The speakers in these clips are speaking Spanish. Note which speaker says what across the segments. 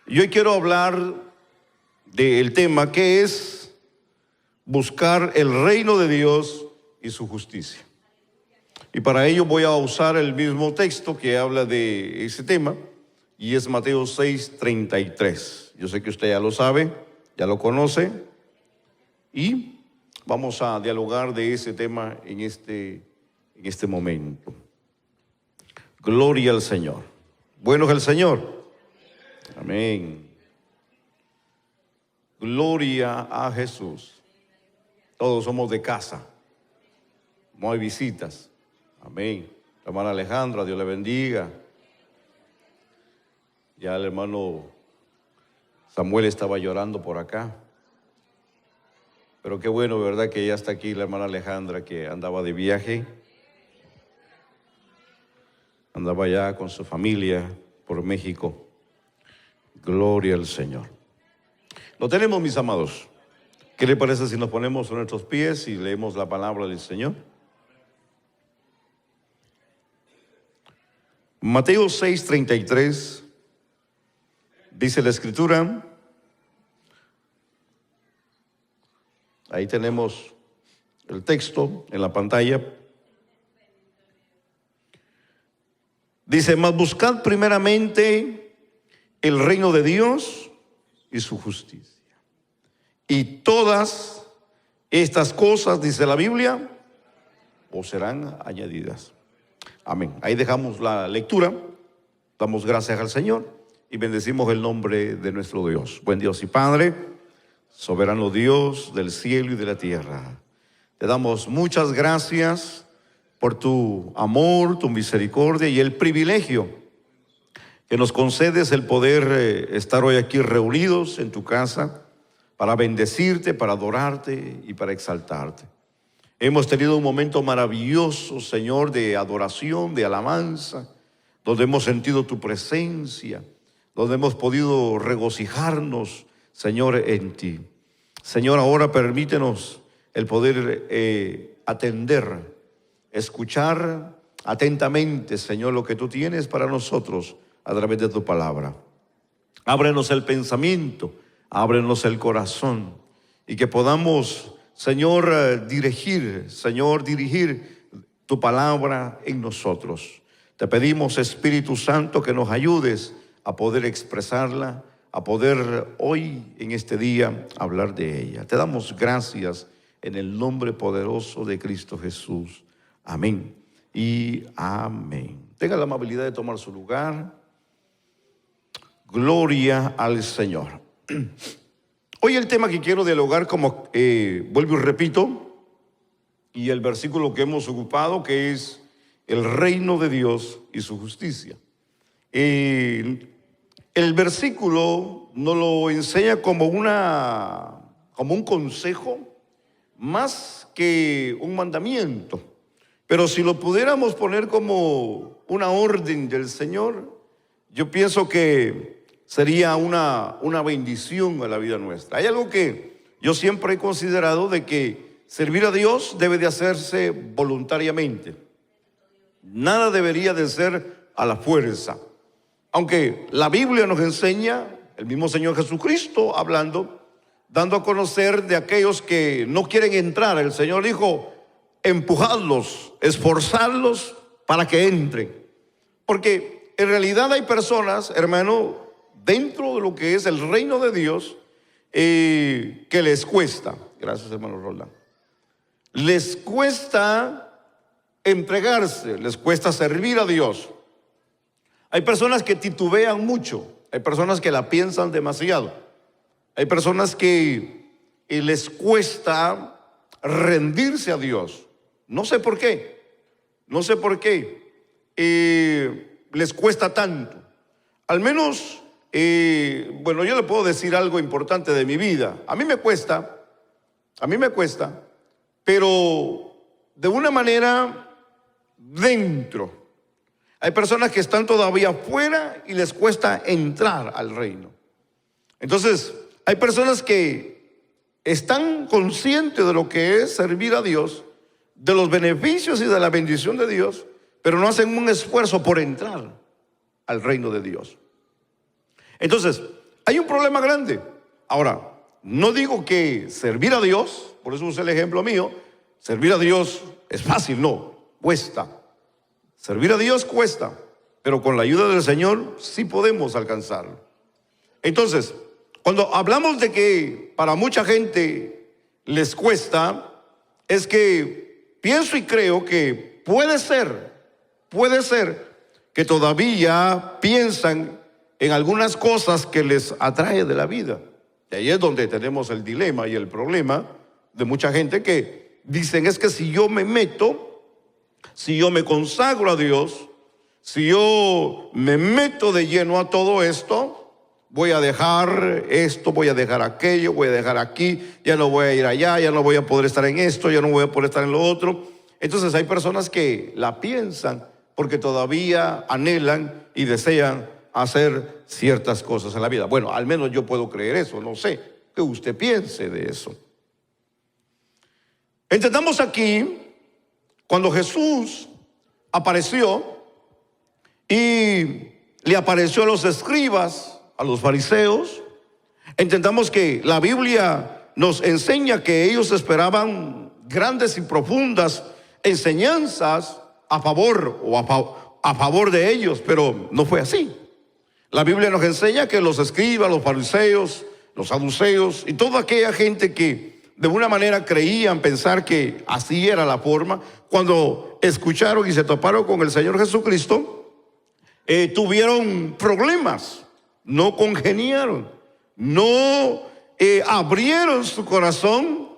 Speaker 1: Y hoy quiero hablar del tema que es buscar el reino de Dios y su justicia. Y para ello voy a usar el mismo texto que habla de ese tema, y es Mateo 6:33. Yo sé que usted ya lo sabe, ya lo conoce, y vamos a dialogar de ese tema en este momento. Gloria al Señor. Bueno es el Señor. Amén. Gloria a Jesús. Todos somos de casa. No hay visitas. Amén. La hermana Alejandra, Dios le bendiga. Ya el hermano Samuel estaba llorando por acá. Pero qué bueno, ¿verdad? Que ya está aquí la hermana Alejandra, que andaba de viaje. Andaba ya con su familia por México. Gloria al Señor. Lo tenemos, mis amados. ¿Qué le parece si nos ponemos a nuestros pies y leemos la palabra del Señor? Mateo 6:33 dice la Escritura. Ahí tenemos el texto en la pantalla. Dice: mas buscad primeramente el reino de Dios y su justicia, y todas estas cosas, dice la Biblia, os serán añadidas. Amén. Ahí dejamos la lectura. Damos gracias al Señor y bendecimos el nombre de nuestro Dios. Buen Dios y Padre, soberano Dios del cielo y de la tierra, te damos muchas gracias por tu amor, tu misericordia y el privilegio que nos concedes el poder estar hoy aquí reunidos en tu casa para bendecirte, para adorarte y para exaltarte. Hemos tenido un momento maravilloso, Señor, de adoración, de alabanza, donde hemos sentido tu presencia, donde hemos podido regocijarnos, Señor, en ti. Señor, ahora permítenos el poder atender, escuchar atentamente, Señor, lo que tú tienes para nosotros a través de tu palabra. Ábrenos el pensamiento, ábrenos el corazón, y que podamos, Señor, dirigir tu palabra en nosotros. Te pedimos, Espíritu Santo, que nos ayudes a poder expresarla, a poder hoy, en este día, hablar de ella. Te damos gracias en el nombre poderoso de Cristo Jesús. Amén y amén. Tenga la amabilidad de tomar su lugar. Gloria al Señor. Hoy el tema que quiero dialogar, como vuelvo y repito, y el versículo que hemos ocupado, que es el reino de Dios y su justicia. El versículo nos lo enseña como un consejo, más que un mandamiento. Pero si lo pudiéramos poner como una orden del Señor, yo pienso que sería una bendición a la vida nuestra. Hay algo que yo siempre he considerado, de que servir a Dios debe de hacerse voluntariamente. Nada debería de ser a la fuerza. Aunque la Biblia nos enseña, el mismo Señor Jesucristo hablando, dando a conocer de aquellos que no quieren entrar. El Señor dijo: empujadlos, esforzarlos para que entren. Porque en realidad hay personas, hermano, dentro de lo que es el reino de Dios, que les cuesta. Gracias, hermano Roland. Les cuesta entregarse, les cuesta servir a Dios. Hay personas que titubean mucho, hay personas que la piensan demasiado, hay personas que les cuesta rendirse a Dios. No sé por qué, les cuesta tanto. Al menos, bueno, yo le puedo decir algo importante de mi vida. A mí me cuesta, pero de una manera dentro. Hay personas que están todavía afuera y les cuesta entrar al reino. Entonces, hay personas que están conscientes de lo que es servir a Dios, de los beneficios y de la bendición de Dios, pero no hacen un esfuerzo por entrar al reino de Dios. Entonces, Hay un problema grande. Ahora, no digo que servir a Dios, por eso usé el ejemplo mío, servir a Dios es fácil, no, cuesta. Servir a Dios cuesta, pero con la ayuda del Señor sí podemos alcanzarlo. Entonces, cuando hablamos de que para mucha gente les cuesta, es que pienso y creo que puede ser que todavía piensan en algunas cosas que les atrae de la vida. Y ahí es donde tenemos el dilema y el problema de mucha gente que dicen, es que si yo me meto, si yo me consagro a Dios, si yo me meto de lleno a todo esto, voy a dejar esto, voy a dejar aquello, voy a dejar aquí, ya no voy a ir allá, ya no voy a poder estar en esto, ya no voy a poder estar en lo otro. Entonces hay personas que la piensan porque todavía anhelan y desean hacer ciertas cosas en la vida. Bueno, al menos yo puedo creer eso, no sé que usted piense de eso. Entendamos aquí, cuando Jesús apareció y le apareció a los escribas, a los fariseos, entendamos que la Biblia nos enseña que ellos esperaban grandes y profundas enseñanzas a favor a favor de ellos, pero no fue así. La Biblia nos enseña que los escribas, los fariseos, los saduceos y toda aquella gente que de una manera creían pensar que así era la forma, cuando escucharon y se toparon con el Señor Jesucristo, tuvieron problemas, no congeniaron, no abrieron su corazón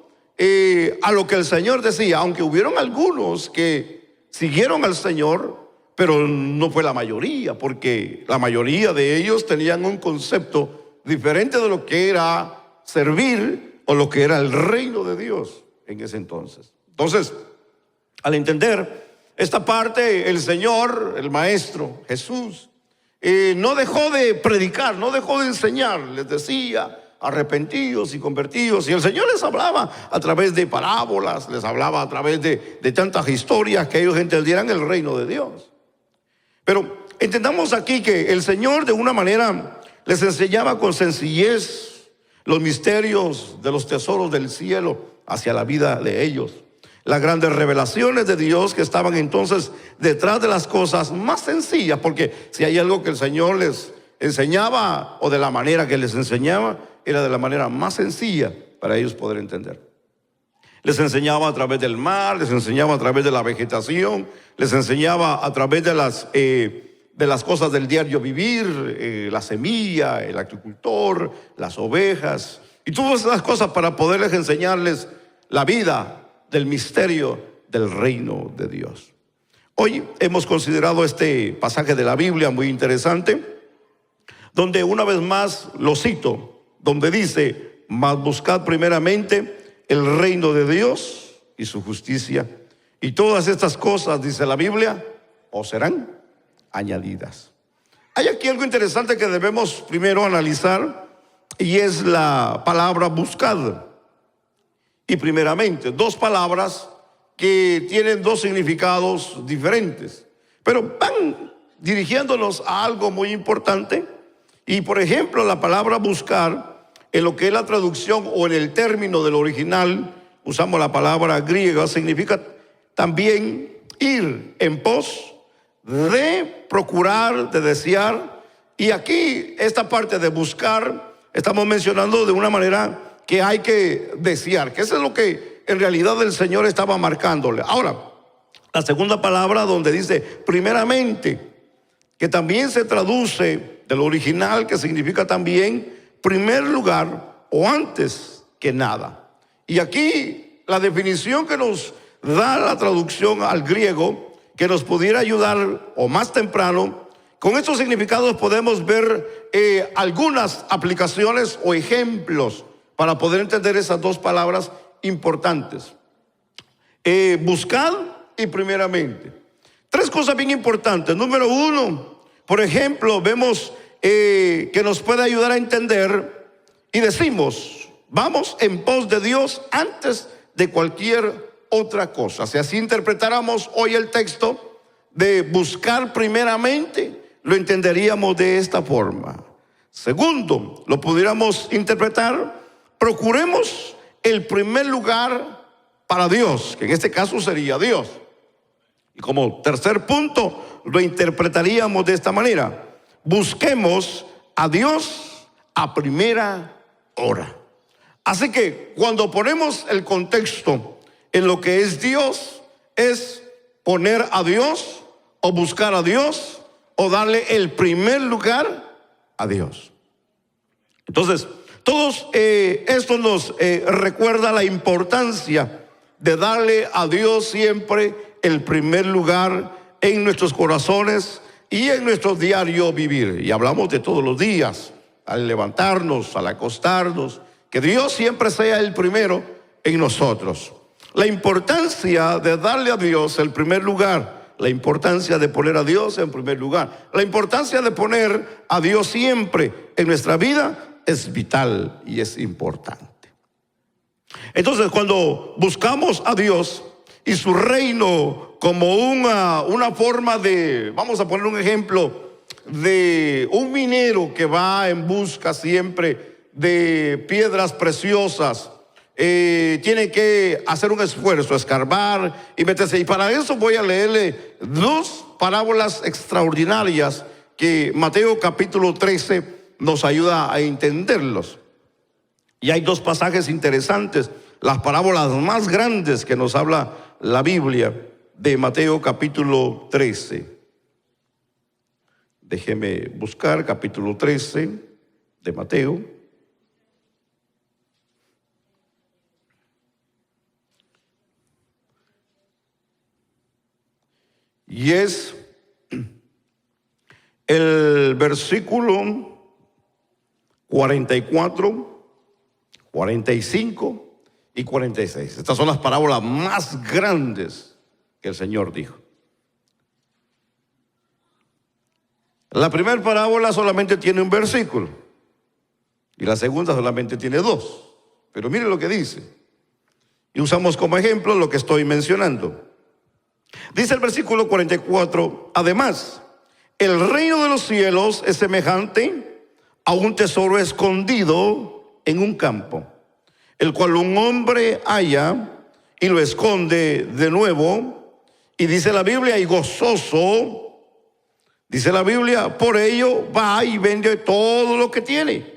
Speaker 1: a lo que el Señor decía, aunque hubieron algunos que siguieron al Señor, pero no fue la mayoría, porque la mayoría de ellos tenían un concepto diferente de lo que era servir o lo que era el reino de Dios en ese entonces. Entonces, al entender esta parte, el Señor, el Maestro, Jesús, no dejó de predicar, no dejó de enseñar, les decía, arrepentidos y convertidos, y el Señor les hablaba a través de parábolas, les hablaba a través de tantas historias que ellos entendieran el reino de Dios. Pero entendamos aquí que el Señor de una manera les enseñaba con sencillez los misterios de los tesoros del cielo hacia la vida de ellos, las grandes revelaciones de Dios que estaban entonces detrás de las cosas más sencillas, porque si hay algo que el Señor les enseñaba, o de la manera que les enseñaba, era de la manera más sencilla para ellos poder entender. Les enseñaba a través del mar, les enseñaba a través de la vegetación, les enseñaba a través de las cosas del diario vivir, la semilla, el agricultor, las ovejas y todas esas cosas para poderles enseñarles la vida del misterio del reino de Dios. Hoy hemos considerado este pasaje de la Biblia muy interesante, donde una vez más lo cito, donde dice, mas buscad primeramente el reino de Dios y su justicia, y todas estas cosas, dice la Biblia, os serán añadidas. Hay aquí algo interesante que debemos primero analizar, y es la palabra buscad. Y primeramente, dos palabras que tienen dos significados diferentes, pero van dirigiéndonos a algo muy importante. Y por ejemplo, la palabra buscar, en lo que es la traducción o en el término del original, usamos la palabra griega, significa también ir en pos de procurar, de desear. Y aquí esta parte de buscar, estamos mencionando de una manera que hay que desear, que eso es lo que en realidad el Señor estaba marcándole. Ahora, la segunda palabra donde dice primeramente, que también se traduce del original, que significa también primer lugar o antes que nada. Y aquí la definición que nos da la traducción al griego, que nos pudiera ayudar o más temprano, con estos significados podemos ver algunas aplicaciones o ejemplos para poder entender esas dos palabras importantes. Buscad y primeramente. Tres cosas bien importantes. Número uno, por ejemplo, vemos que nos puede ayudar a entender y decimos, vamos en pos de Dios antes de cualquier otra cosa. Si así interpretáramos hoy el texto de buscar primeramente, lo entenderíamos de esta forma. Segundo, lo pudiéramos interpretar, procuremos el primer lugar para Dios, que en este caso sería Dios. Y como tercer punto, lo interpretaríamos de esta manera: busquemos a Dios a primera hora. Así que cuando ponemos el contexto en lo que es Dios, es poner a Dios o buscar a Dios o darle el primer lugar a Dios. Entonces, todos esto nos recuerda la importancia de darle a Dios siempre el primer lugar en nuestros corazones y en nuestro diario vivir. Y hablamos de todos los días, al levantarnos, al acostarnos, que Dios siempre sea el primero en nosotros. La importancia de darle a Dios el primer lugar, la importancia de poner a Dios en primer lugar, la importancia de poner a Dios siempre en nuestra vida es vital y es importante. Entonces, cuando buscamos a Dios y su reino como una forma de, vamos a poner un ejemplo, de un minero que va en busca siempre de piedras preciosas, tiene que hacer un esfuerzo, escarbar y meterse. Y para eso voy a leerle dos parábolas extraordinarias que Mateo capítulo 13 nos ayuda a entenderlos. Y hay dos pasajes interesantes, las parábolas más grandes que nos habla la Biblia, de Mateo capítulo 13. Déjeme buscar capítulo 13 de Mateo. Y es el versículo 44, 45 y 46. Estas son las parábolas más grandes que el Señor dijo. La primera parábola solamente tiene un versículo y la segunda solamente tiene dos. Pero mire lo que dice. Y usamos como ejemplo lo que estoy mencionando. Dice el versículo 44, además, el reino de los cielos es semejante a un tesoro escondido en un campo, el cual un hombre halla y lo esconde de nuevo. Y dice la Biblia, y gozoso, dice la Biblia, por ello va y vende todo lo que tiene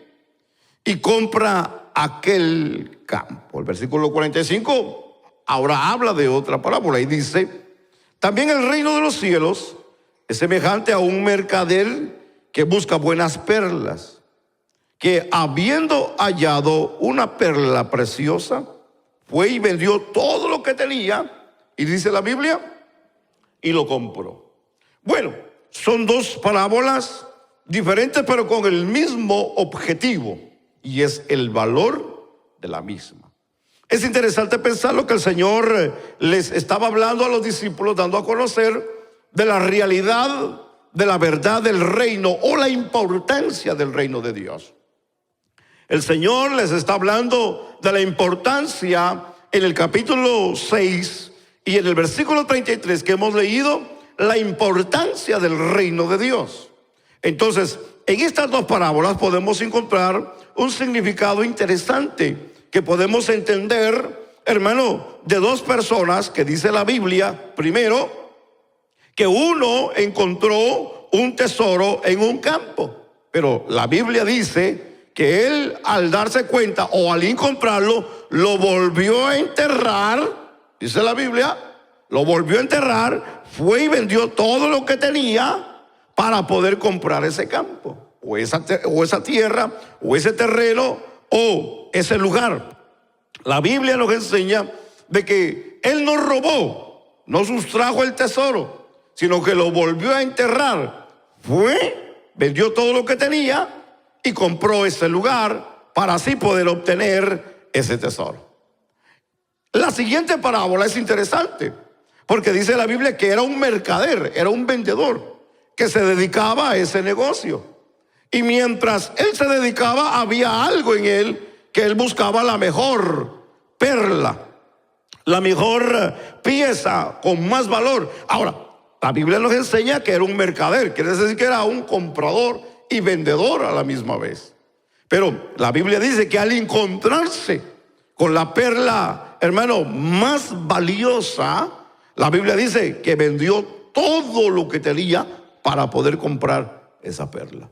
Speaker 1: y compra aquel campo. El versículo 45 ahora habla de otra parábola y dice, también el reino de los cielos es semejante a un mercader que busca buenas perlas, que habiendo hallado una perla preciosa, fue y vendió todo lo que tenía, y dice la Biblia, y lo compró. Bueno, son dos parábolas diferentes, pero con el mismo objetivo, y es el valor de la misma. Es interesante pensar lo que el Señor les estaba hablando a los discípulos, dando a conocer de la realidad, de la verdad del reino o la importancia del reino de Dios. El Señor les está hablando de la importancia en el capítulo 6 y en el versículo 33 que hemos leído, la importancia del reino de Dios. Entonces, en estas dos parábolas podemos encontrar un significado interesante que podemos entender, hermano, de dos personas que dice la Biblia. Primero, que uno encontró un tesoro en un campo, pero la Biblia dice que él, al darse cuenta o al encontrarlo, lo volvió a enterrar. Dice la Biblia, lo volvió a enterrar, fue y vendió todo lo que tenía para poder comprar ese campo, o esa tierra, o ese terreno, o ese lugar. La Biblia nos enseña de que él no robó, no sustrajo el tesoro, sino que lo volvió a enterrar. Fue, vendió todo lo que tenía y compró ese lugar para así poder obtener ese tesoro. La siguiente parábola es interesante, porque dice la Biblia que era un mercader, era un vendedor que se dedicaba a ese negocio. Y mientras él se dedicaba, había algo en él que él buscaba, la mejor perla, la mejor pieza con más valor. Ahora, la Biblia nos enseña que era un mercader, quiere decir que era un comprador y vendedor a la misma vez. Pero la Biblia dice que al encontrarse con la perla, hermano, más valiosa, la Biblia dice que vendió todo lo que tenía para poder comprar esa perla.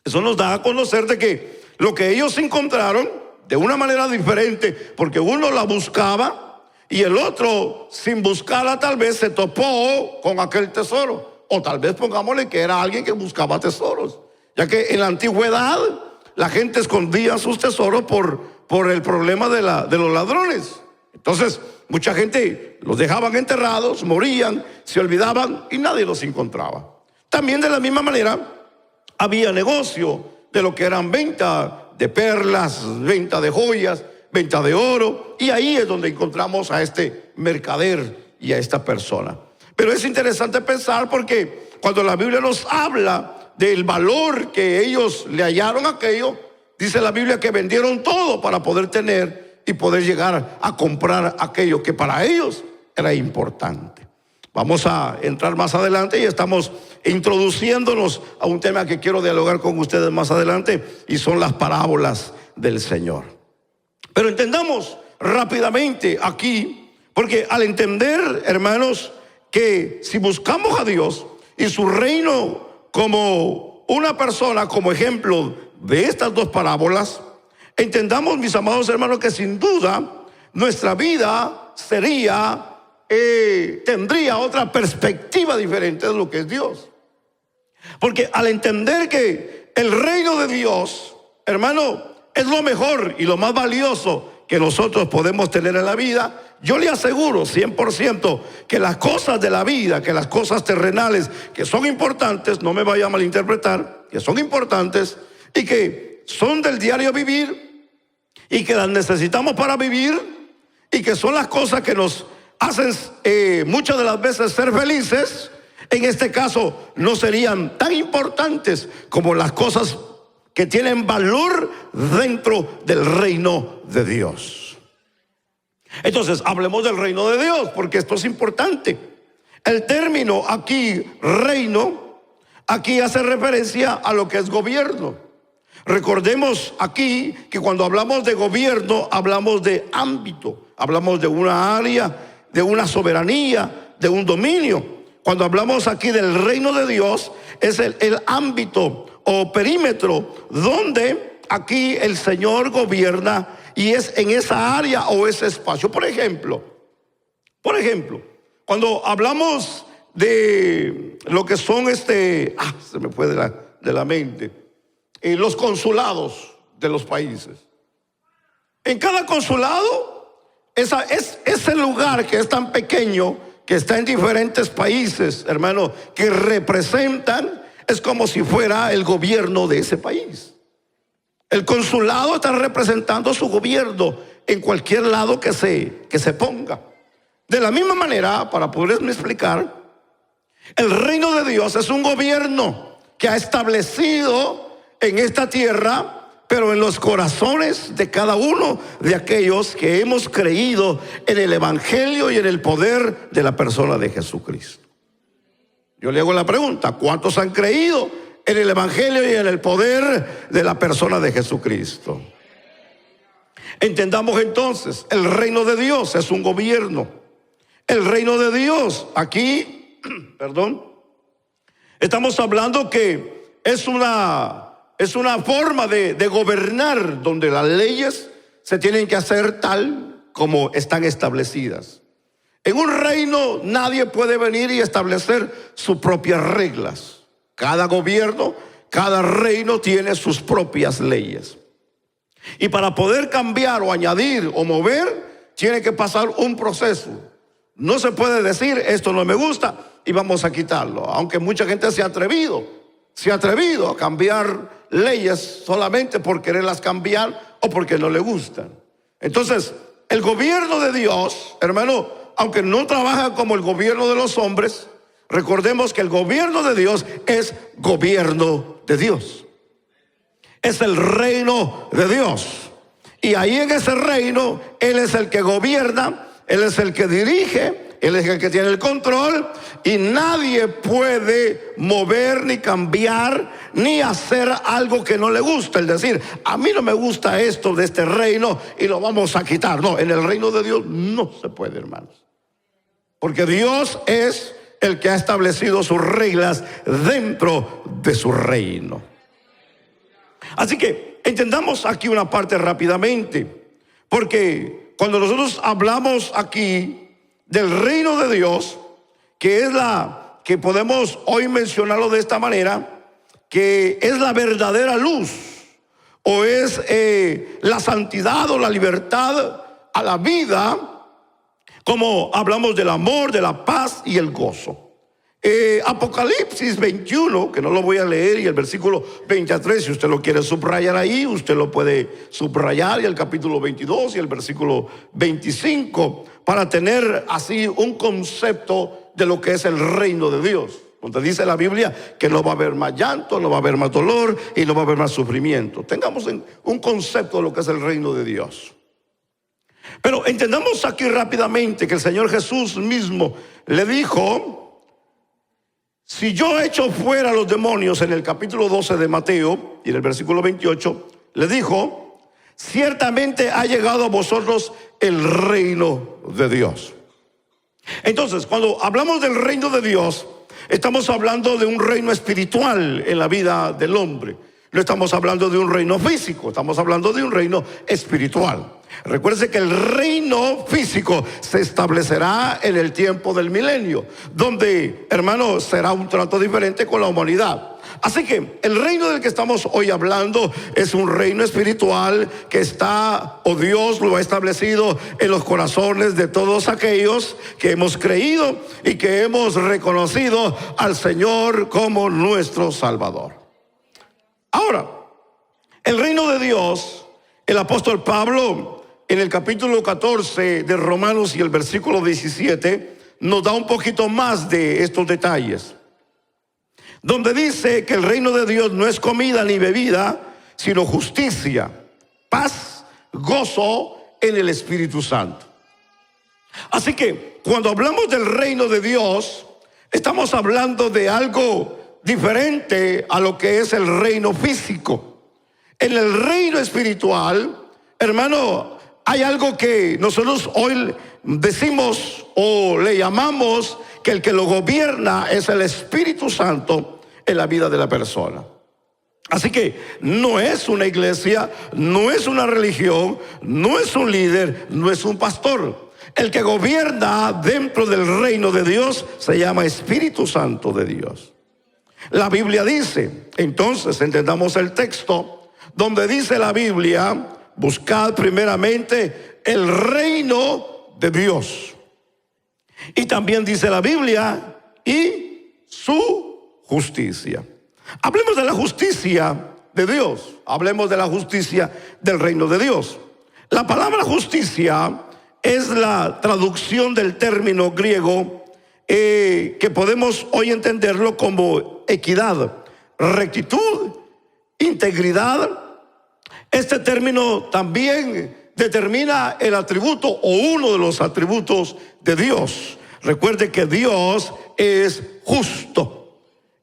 Speaker 1: Eso nos da a conocer de que lo que ellos encontraron de una manera diferente, porque uno la buscaba y el otro, sin buscarla, tal vez se topó con aquel tesoro. O tal vez pongámosle que era alguien que buscaba tesoros, ya que en la antigüedad la gente escondía sus tesoros por el problema de los ladrones. Entonces mucha gente los dejaban enterrados, morían, se olvidaban y nadie los encontraba. También de la misma manera había negocio de lo que eran venta de perlas, venta de joyas, venta de oro, y ahí es donde encontramos a este mercader y a esta persona. Pero es interesante pensar, porque cuando la Biblia nos habla del valor que ellos le hallaron a aquello, dice la Biblia que vendieron todo para poder tener y poder llegar a comprar aquello que para ellos era importante. Vamos a entrar más adelante y estamos introduciéndonos a un tema que quiero dialogar con ustedes más adelante, y son las parábolas del Señor. Pero entendamos rápidamente aquí, porque al entender, hermanos, que si buscamos a Dios y su reino como una persona, como ejemplo de estas dos parábolas, entendamos, mis amados hermanos, que sin duda nuestra vida tendría otra perspectiva diferente de lo que es Dios. Porque al entender que el reino de Dios, hermano, es lo mejor y lo más valioso que nosotros podemos tener en la vida, yo le aseguro 100% que las cosas de la vida, que las cosas terrenales que son importantes, no me vaya a malinterpretar, que son importantes y que son del diario vivir y que las necesitamos para vivir y que son las cosas que nos hacen muchas de las veces ser felices, en este caso no serían tan importantes como las cosas que tienen valor dentro del reino de Dios. Entonces hablemos del reino de Dios, porque esto es importante. El término aquí, reino, aquí hace referencia a lo que es gobierno. Recordemos aquí que cuando hablamos de gobierno hablamos de ámbito, hablamos de una área, de una soberanía, de un dominio. Cuando hablamos aquí del reino de Dios, es el ámbito o perímetro donde aquí el Señor gobierna, y es en esa área o ese espacio. Por ejemplo, cuando hablamos de lo que son se me fue de la mente, los consulados de los países. En cada consulado es ese lugar que es tan pequeño, que está en diferentes países, hermano, que representan, es como si fuera el gobierno de ese país. El consulado está representando su gobierno en cualquier lado que se ponga. De la misma manera, para poderme explicar, el reino de Dios es un gobierno que ha establecido en esta tierra, pero en los corazones de cada uno de aquellos que hemos creído en el evangelio y en el poder de la persona de Jesucristo. Yo le hago la pregunta: ¿cuántos han creído en el evangelio y en el poder de la persona de Jesucristo? Entendamos entonces, el reino de Dios es un gobierno. El reino de Dios aquí, estamos hablando que es una forma de gobernar, donde las leyes se tienen que hacer tal como están establecidas. En un reino nadie puede venir y establecer sus propias reglas. Cada gobierno, cada reino tiene sus propias leyes. Y para poder cambiar o añadir o mover, tiene que pasar un proceso. No se puede decir: esto no me gusta y vamos a quitarlo. Aunque mucha gente se ha atrevido a cambiar leyes solamente por quererlas cambiar o porque no le gustan. Entonces, el gobierno de Dios, hermano, aunque no trabaja como el gobierno de los hombres, recordemos que el gobierno de Dios es gobierno de Dios. Es el reino de Dios. Y ahí en ese reino, Él es el que gobierna, Él es el que dirige, Él es el que tiene el control y nadie puede mover ni cambiar ni hacer algo que no le gusta. Es decir, a mí no me gusta esto de este reino y lo vamos a quitar. No, en el reino de Dios no se puede, hermanos. Porque Dios es el que ha establecido sus reglas dentro de su reino. Así que entendamos aquí una parte rápidamente. Porque cuando nosotros hablamos aquí del reino de Dios, que es que podemos hoy mencionarlo de esta manera, que es la verdadera luz, o es la santidad o la libertad a la vida, como hablamos del amor, de la paz y el gozo. Apocalipsis 21, que no lo voy a leer, y el versículo 23, si usted lo quiere subrayar ahí, usted lo puede subrayar, y el capítulo 22 y el versículo 25, para tener así un concepto de lo que es el reino de Dios. Donde dice la Biblia que no va a haber más llanto, no va a haber más dolor y no va a haber más sufrimiento. Tengamos un concepto de lo que es el reino de Dios. Pero entendamos aquí rápidamente que el Señor Jesús mismo le dijo: si yo echo fuera a los demonios, en el capítulo 12 de Mateo y en el versículo 28, le dijo: ciertamente ha llegado a vosotros el reino de Dios. Entonces, cuando hablamos del reino de Dios, estamos hablando de un reino espiritual en la vida del hombre. No estamos hablando de un reino físico, estamos hablando de un reino espiritual. Recuerde que el reino físico se establecerá en el tiempo del milenio, donde, hermano, será un trato diferente con la humanidad. Así que el reino del que estamos hoy hablando es un reino espiritual que está, o Dios lo ha establecido en los corazones de todos aquellos que hemos creído y que hemos reconocido al Señor como nuestro Salvador. Ahora, el reino de Dios, el apóstol Pablo en el capítulo 14 de Romanos y el versículo 17 nos da un poquito más de estos detalles, donde dice que el reino de Dios no es comida ni bebida, sino justicia, paz, gozo en el Espíritu Santo. Así que cuando hablamos del reino de Dios, estamos hablando de algo diferente a lo que es el reino físico. En el reino espiritual, hermano, hay algo que nosotros hoy decimos o le llamamos que el que lo gobierna es el Espíritu Santo en la vida de la persona. Así que no es una iglesia, no es una religión, no es un líder, no es un pastor. El que gobierna dentro del reino de Dios se llama Espíritu Santo de Dios. La Biblia dice, entonces entendamos el texto, donde dice la Biblia: buscad primeramente el reino de Dios. Y también dice la Biblia: y su justicia. Hablemos de la justicia de Dios, hablemos de la justicia del reino de Dios. La palabra justicia es la traducción del término griego que podemos hoy entenderlo como equidad, rectitud, integridad. Este término también determina el atributo o uno de los atributos de Dios. Recuerde que Dios es justo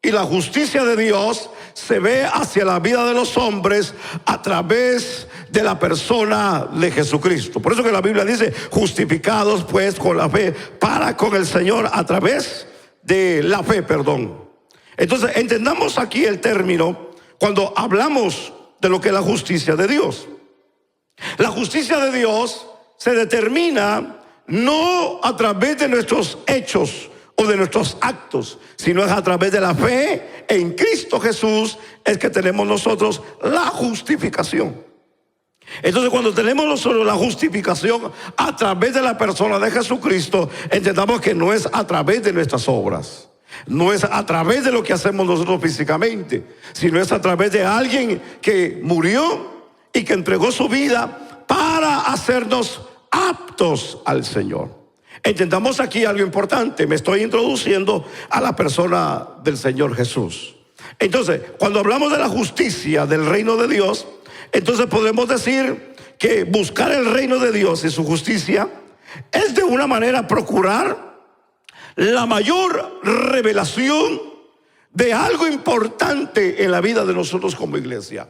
Speaker 1: y la justicia de Dios se ve hacia la vida de los hombres a través de la persona de Jesucristo. Por eso que la Biblia dice: justificados pues con la fe para con el Señor a través de la fe, Entonces entendamos aquí el término cuando hablamos de lo que es la justicia de Dios. La justicia de Dios se determina no a través de nuestros hechos o de nuestros actos, sino es a través de la fe en Cristo Jesús es que tenemos nosotros la justificación. Entonces, cuando tenemos nosotros la justificación a través de la persona de Jesucristo, entendamos que no es a través de nuestras obras, no es a través de lo que hacemos nosotros físicamente, sino es a través de alguien que murió y que entregó su vida para hacernos aptos al Señor. Entendamos aquí algo importante. Me estoy introduciendo a la persona del Señor Jesús. Entonces, cuando hablamos de la justicia del reino de Dios, entonces podemos decir que buscar el reino de Dios y su justicia es de una manera procurar la mayor revelación de algo importante en la vida de nosotros como iglesia.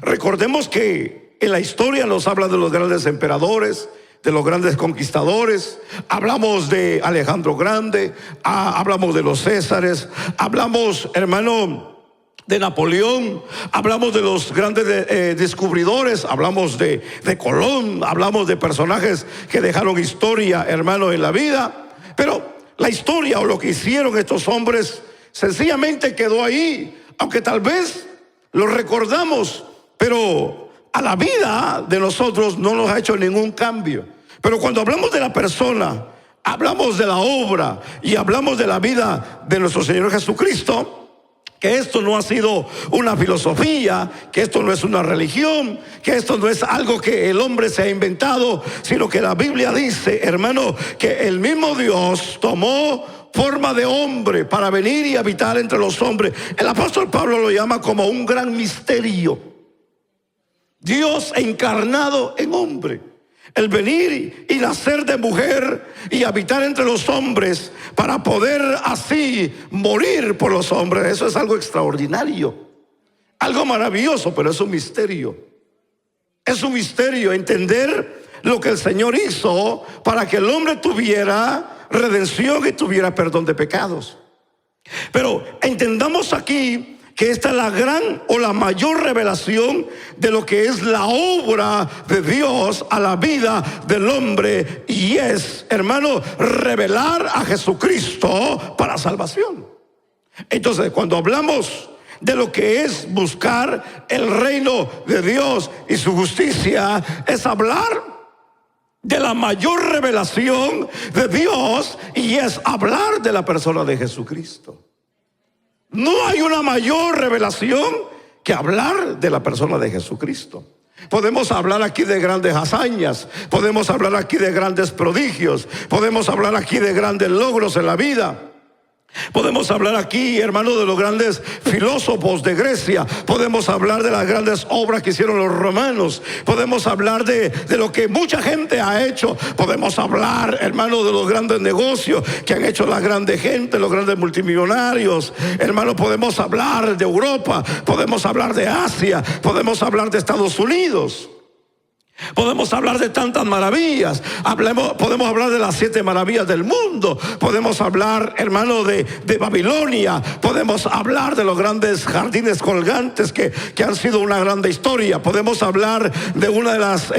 Speaker 1: Recordemos que en la historia nos habla de los grandes emperadores, de los grandes conquistadores. Hablamos de Alejandro Grande, hablamos de los Césares, hablamos, hermano, de Napoleón, hablamos de los grandes descubridores, hablamos de Colón, hablamos de personajes que dejaron historia, hermano, en la vida. Pero la historia o lo que hicieron estos hombres sencillamente quedó ahí, aunque tal vez lo recordamos, pero a la vida de nosotros no nos ha hecho ningún cambio. Pero cuando hablamos de la persona, hablamos de la obra y hablamos de la vida de nuestro Señor Jesucristo, que esto no ha sido una filosofía, que esto no es una religión, que esto no es algo que el hombre se ha inventado, sino que la Biblia dice, hermano, que el mismo Dios tomó forma de hombre para venir y habitar entre los hombres. El apóstol Pablo lo llama como un gran misterio. Dios encarnado en hombre. El venir y nacer de mujer y habitar entre los hombres para poder así morir por los hombres. Eso es algo extraordinario, algo maravilloso, pero es un misterio. Es un misterio entender lo que el Señor hizo para que el hombre tuviera redención y tuviera perdón de pecados. Pero entendamos aquí que esta es la gran o la mayor revelación de lo que es la obra de Dios a la vida del hombre, y es, hermano, revelar a Jesucristo para salvación. Entonces, cuando hablamos de lo que es buscar el reino de Dios y su justicia, es hablar de la mayor revelación de Dios, y es hablar de la persona de Jesucristo. No hay una mayor revelación que hablar de la persona de Jesucristo. Podemos hablar aquí de grandes hazañas, podemos hablar aquí de grandes prodigios, podemos hablar aquí de grandes logros en la vida. Podemos hablar aquí, hermano, de los grandes filósofos de Grecia. Podemos hablar de las grandes obras que hicieron los romanos. Podemos hablar de lo que mucha gente ha hecho. Podemos hablar, hermano, de los grandes negocios que han hecho la grande gente, los grandes multimillonarios. Hermano, podemos hablar de Europa, podemos hablar de Asia, podemos hablar de Estados Unidos. Podemos hablar de tantas maravillas. Podemos hablar de las 7 maravillas del mundo. Podemos hablar, hermano, de Babilonia. Podemos hablar de los grandes jardines colgantes que han sido una grande historia. Podemos hablar de una de las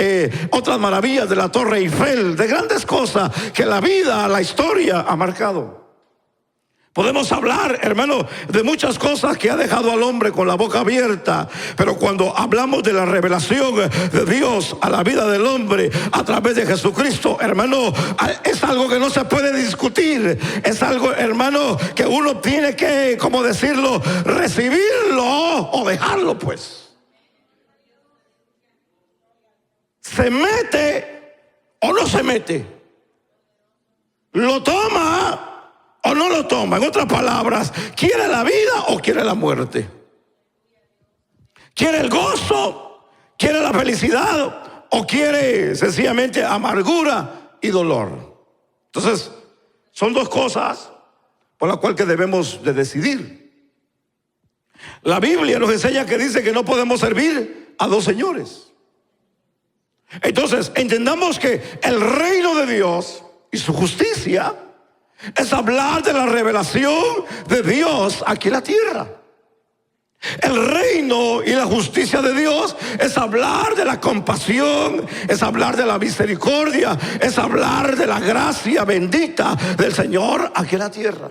Speaker 1: otras maravillas de la Torre Eiffel, de grandes cosas que la vida, la historia ha marcado. Podemos hablar, hermano, de muchas cosas que ha dejado al hombre con la boca abierta. Pero cuando hablamos de la revelación de Dios a la vida del hombre a través de Jesucristo, hermano, es algo que no se puede discutir. Es algo, hermano, que uno tiene que, ¿cómo decirlo?, recibirlo o dejarlo, pues. ¿Se mete o no se mete? ¿Lo toma o no lo toma? En otras palabras, ¿quiere la vida o quiere la muerte? ¿Quiere el gozo? ¿Quiere la felicidad? ¿O quiere sencillamente amargura y dolor? Entonces, son dos cosas por las cuales que debemos de decidir. La Biblia nos enseña que dice que no podemos servir a dos señores. Entonces, entendamos que el reino de Dios y su justicia es hablar de la revelación de Dios aquí en la tierra. El reino y la justicia de Dios es hablar de la compasión, es hablar de la misericordia, es hablar de la gracia bendita del Señor aquí en la tierra.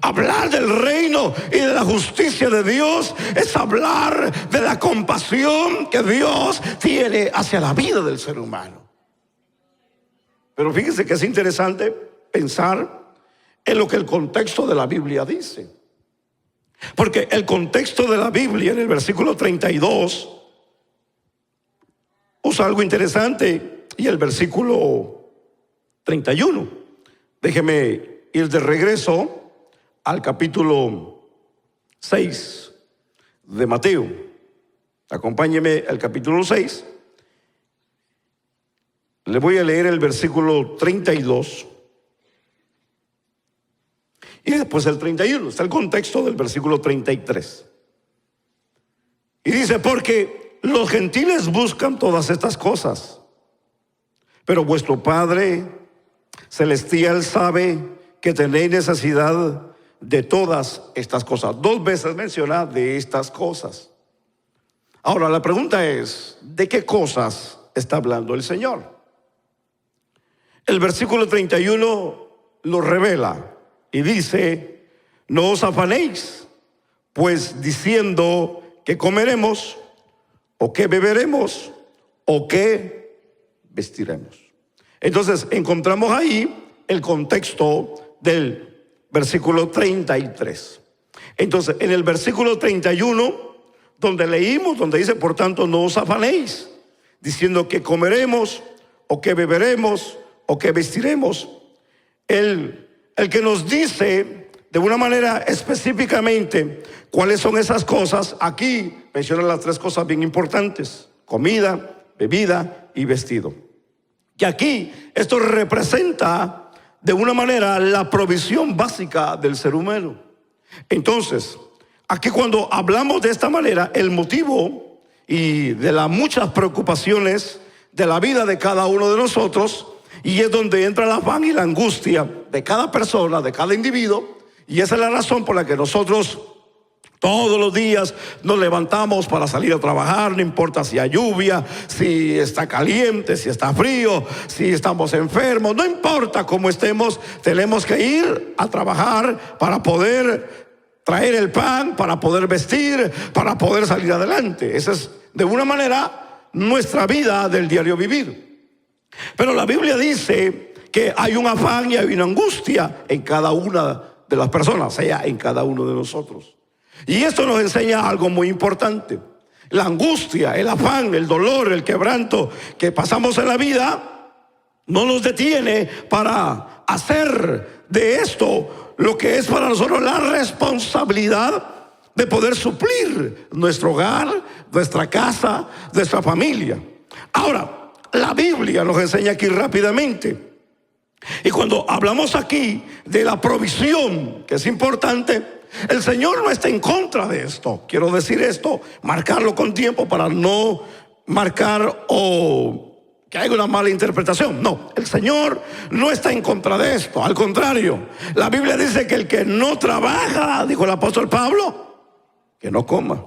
Speaker 1: Hablar del reino y de la justicia de Dios es hablar de la compasión que Dios tiene hacia la vida del ser humano. Pero fíjense que es interesante pensar en lo que el contexto de la Biblia dice. Porque el contexto de la Biblia en el versículo 32 usa algo interesante, y el versículo 31. Déjeme ir de regreso al capítulo 6 de Mateo. Acompáñeme al capítulo 6. Le voy a leer el versículo 32. Y después el 31, está el contexto del versículo 33. Y dice, porque los gentiles buscan todas estas cosas, pero vuestro Padre celestial sabe que tenéis necesidad de todas estas cosas. 2 veces menciona de estas cosas. Ahora la pregunta es, ¿de qué cosas está hablando el Señor? El versículo 31 lo revela y dice, no os afanéis, pues diciendo que comeremos, o que beberemos, o que vestiremos. Entonces encontramos ahí el contexto del versículo 33. Entonces en el versículo 31, donde leímos, donde dice, por tanto no os afanéis, diciendo que comeremos, o que beberemos, o que vestiremos, el que nos dice de una manera específicamente cuáles son esas cosas, aquí menciona las 3 cosas bien importantes: comida, bebida y vestido. Y aquí esto representa de una manera la provisión básica del ser humano. Entonces, aquí cuando hablamos de esta manera, el motivo y de las muchas preocupaciones de la vida de cada uno de nosotros, y es donde entra el afán y la angustia de cada persona, de cada individuo, y esa es la razón por la que nosotros todos los días nos levantamos para salir a trabajar, no importa si hay lluvia, si está caliente, si está frío, si estamos enfermos, no importa cómo estemos, tenemos que ir a trabajar para poder traer el pan, para poder vestir, para poder salir adelante. Esa es de una manera nuestra vida del diario vivir. Pero la Biblia dice que hay un afán y hay una angustia en cada una de las personas, o sea, en cada uno de nosotros. Y esto nos enseña algo muy importante. La angustia, el afán, el dolor, el quebranto que pasamos en la vida no nos detiene para hacer de esto lo que es para nosotros la responsabilidad de poder suplir nuestro hogar, nuestra casa, nuestra familia. Ahora, la Biblia nos enseña aquí rápidamente. Y cuando hablamos aquí de la provisión, que es importante, el Señor no está en contra de esto. Quiero decir esto, marcarlo con tiempo para no marcar o que haya una mala interpretación. No, el Señor no está en contra de esto. Al contrario, la Biblia dice que el que no trabaja, dijo el apóstol Pablo, que no coma.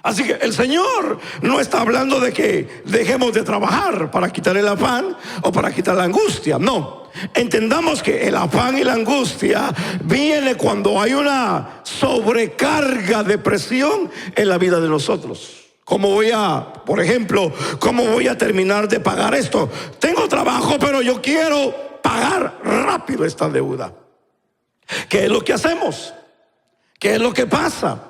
Speaker 1: Así que el Señor no está hablando de que dejemos de trabajar para quitar el afán o para quitar la angustia. No, entendamos que el afán y la angustia viene cuando hay una sobrecarga de presión en la vida de nosotros. ¿Cómo voy a, por ejemplo, cómo voy a terminar de pagar esto? Tengo trabajo, pero yo quiero pagar rápido esta deuda. ¿Qué es lo que hacemos? ¿Qué es lo que pasa?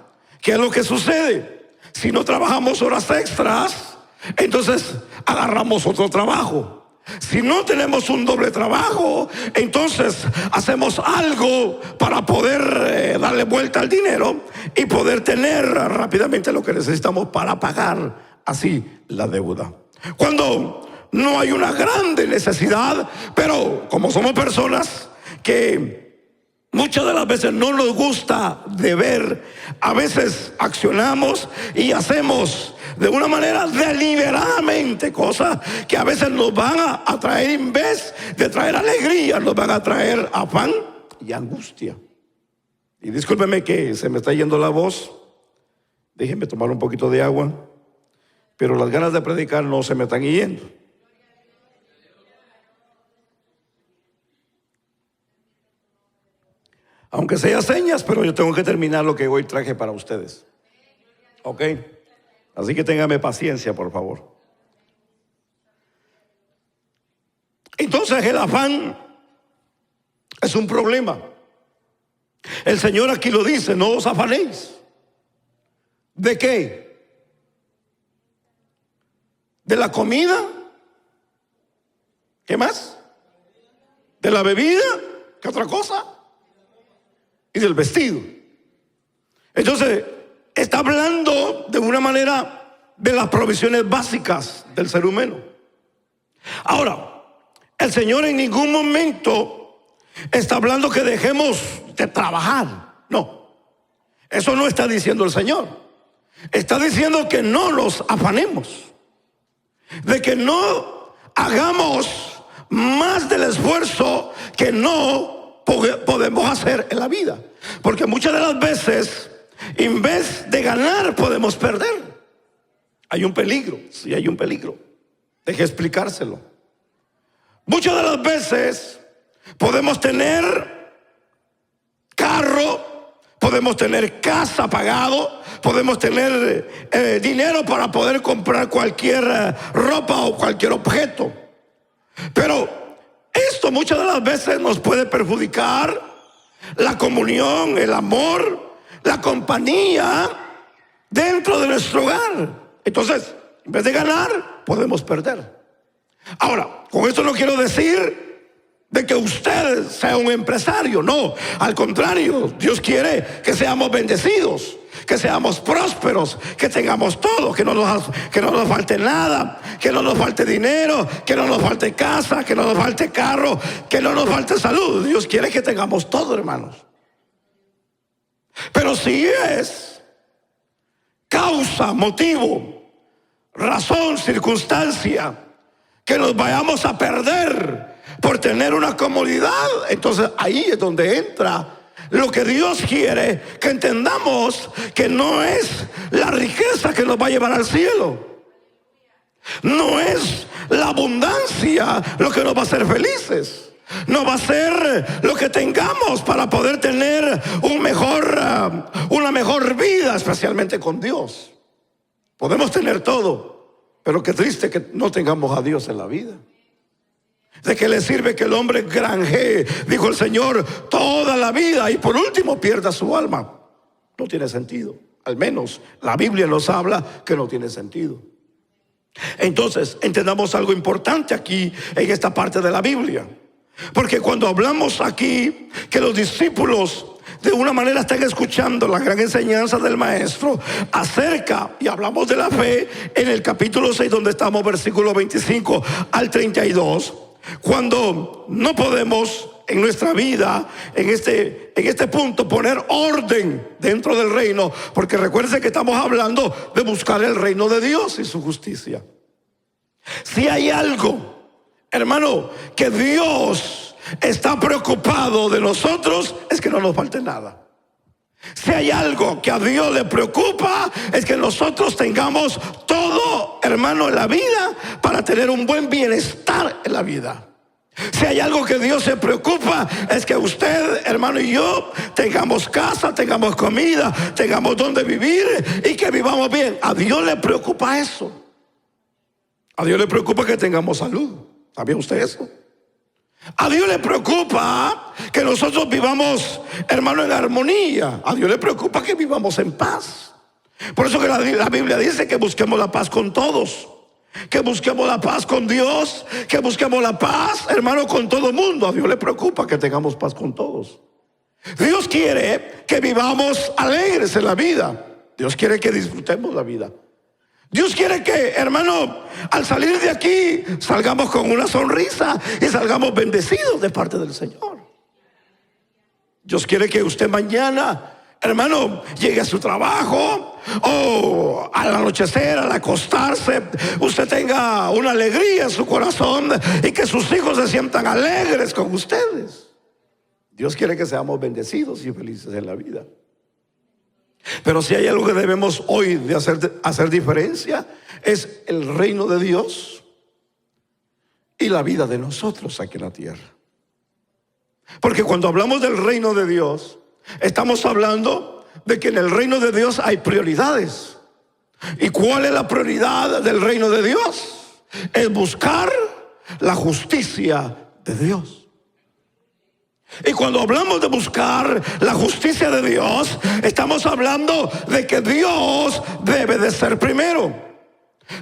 Speaker 1: ¿Qué es lo que sucede? Si no trabajamos horas extras, entonces agarramos otro trabajo. Si no tenemos un doble trabajo, entonces hacemos algo para poder darle vuelta al dinero y poder tener rápidamente lo que necesitamos para pagar así la deuda. Cuando no hay una grande necesidad, pero como somos personas que muchas de las veces no nos gusta deber, a veces accionamos y hacemos de una manera deliberadamente cosas que a veces nos van a traer, en vez de traer alegría, nos van a traer afán y angustia. Y discúlpeme que se me está yendo la voz, déjenme tomar un poquito de agua, pero las ganas de predicar no se me están yendo. Aunque sea señas, pero yo tengo que terminar lo que hoy traje para ustedes. ¿Ok? Así que téngame paciencia, por favor. Entonces el afán es un problema. El Señor aquí lo dice, no os afanéis. ¿De qué? ¿De la comida? ¿Qué más? ¿De la bebida? ¿Qué otra cosa? Y del vestido. Entonces está hablando de una manera de las provisiones básicas del ser humano. Ahora, el Señor en ningún momento está hablando que dejemos de trabajar. No, eso no está diciendo el Señor. Está diciendo que no nos afanemos, de que no hagamos más del esfuerzo que no podemos hacer en la vida. Porque muchas de las veces, en vez de ganar, podemos perder. Hay un peligro, sí hay un peligro. Deje explicárselo. Muchas de las veces podemos tener carro, podemos tener casa pagado, podemos tener dinero para poder comprar cualquier ropa o cualquier objeto. Pero esto muchas de las veces nos puede perjudicar la comunión, el amor, la compañía dentro de nuestro hogar. Entonces, en vez de ganar, podemos perder. Ahora, con esto no quiero decir de que usted sea un empresario. No, al contrario, Dios quiere que seamos bendecidos, que seamos prósperos, que tengamos todo, que no nos falte nada, que no nos falte dinero, que no nos falte casa, que no nos falte carro, que no nos falte salud. Dios quiere que tengamos todo, hermanos. Pero si es causa, motivo, razón, circunstancia, que nos vayamos a perder por tener una comodidad, entonces ahí es donde entra lo que Dios quiere que entendamos, que no es la riqueza que nos va a llevar al cielo, no es la abundancia lo que nos va a hacer felices, no va a ser lo que tengamos para poder tener una mejor vida, especialmente con Dios. Podemos tener todo, pero qué triste que no tengamos a Dios en la vida. ¿De qué le sirve que el hombre granjee, dijo el Señor, toda la vida y por último pierda su alma? No tiene sentido. Al menos la Biblia nos habla que no tiene sentido. Entonces, entendamos algo importante aquí en esta parte de la Biblia. Porque cuando hablamos aquí que los discípulos de una manera están escuchando la gran enseñanza del maestro acerca, y hablamos de la fe en el capítulo 6 donde estamos, versículo 25 al 32, cuando no podemos en nuestra vida, en este punto, poner orden dentro del reino, porque recuerden que estamos hablando de buscar el reino de Dios y su justicia. Si hay algo, hermano, que Dios está preocupado de nosotros, es que no nos falte nada. Si hay algo que a Dios le preocupa, es que nosotros tengamos todo, hermano, en la vida para tener un buen bienestar en la vida. Si hay algo que Dios se preocupa, es que usted, hermano, y yo tengamos casa, tengamos comida, tengamos donde vivir y que vivamos bien. A Dios le preocupa eso. A Dios le preocupa que tengamos salud. ¿Sabía usted eso? A Dios le preocupa que nosotros vivamos, hermano, en armonía. A Dios le preocupa que vivamos en paz. Por eso que la Biblia dice que busquemos la paz con todos, que busquemos la paz con Dios, que busquemos la paz, hermano, con todo el mundo. A Dios le preocupa que tengamos paz con todos. Dios quiere que vivamos alegres en la vida. Dios quiere que disfrutemos la vida. Dios quiere que, hermano, al salir de aquí salgamos con una sonrisa y salgamos bendecidos de parte del Señor. Dios quiere que usted mañana, hermano, llegue a su trabajo o al anochecer, al acostarse, usted tenga una alegría en su corazón y que sus hijos se sientan alegres con ustedes. Dios quiere que seamos bendecidos y felices en la vida. Pero si hay algo que debemos hoy de hacer diferencia, es el reino de Dios y la vida de nosotros aquí en la tierra. Porque cuando hablamos del reino de Dios, estamos hablando de que en el reino de Dios hay prioridades. ¿Y cuál es la prioridad del reino de Dios? Es buscar la justicia de Dios. Y cuando hablamos de buscar la justicia de Dios, estamos hablando de que Dios debe de ser primero.